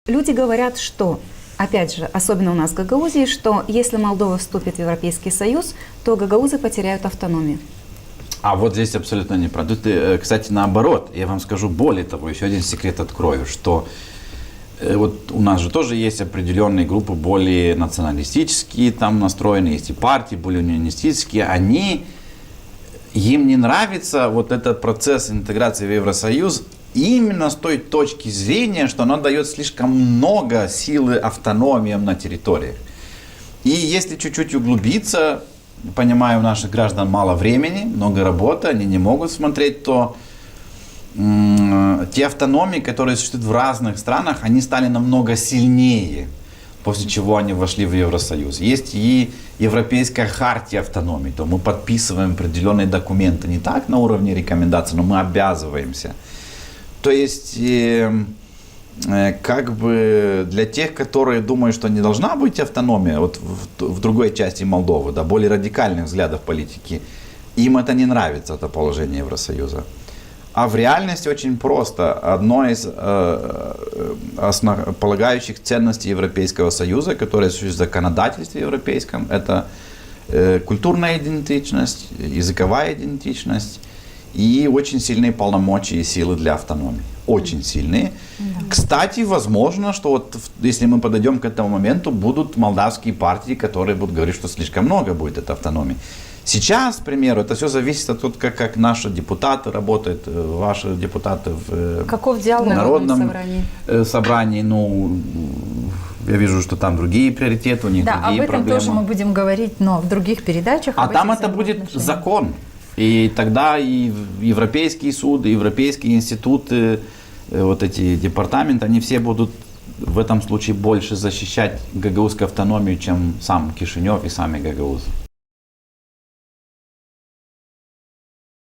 Люди говорят, что, опять же, особенно у нас в Гагаузии, что если Молдова вступит в Европейский Союз, то гагаузы потеряют автономию. А вот здесь абсолютно неправда. Тут, кстати, наоборот, я вам скажу более того, еще один секрет открою, что вот у нас же тоже есть определенные группы более националистические там настроенные, есть и партии более унионистические, им не нравится вот этот процесс интеграции в Евросоюз именно с той точки зрения, что оно дает слишком много силы автономиям на территориях. И если чуть-чуть углубиться, понимаю, у наших граждан мало времени, много работы, они не могут смотреть, то те автономии, которые существуют в разных странах, они стали намного сильнее, после чего они вошли в Евросоюз. Есть и Европейская хартия автономии, то мы подписываем определенные документы, не так на уровне рекомендаций, но мы обязываемся. То есть, как бы для тех, которые думают, что не должна быть автономия, вот в другой части Молдовы, да, более радикальных взглядов политики, им это не нравится, это положение Евросоюза. А в реальности очень просто. Одной из основополагающих ценностей Европейского Союза, которая существует в законодательстве европейском, это культурная идентичность, языковая идентичность и очень сильные полномочия и силы для автономии. Очень сильные. Да. Кстати, возможно, что вот если мы подойдем к этому моменту, будут молдавские партии, которые будут говорить, что слишком много будет этой автономии. Сейчас, к примеру, это все зависит от того, как наши депутаты работают, ваши депутаты в народном собрании. Ну, я вижу, что там другие приоритеты, у них другие проблемы. Да, об этом тоже мы будем говорить, но в других передачах. А там это будет закон. И тогда и европейские суды, европейские институты, вот эти департаменты, они все будут в этом случае больше защищать гагаузскую автономию, чем сам Кишинев и сами гагаузы.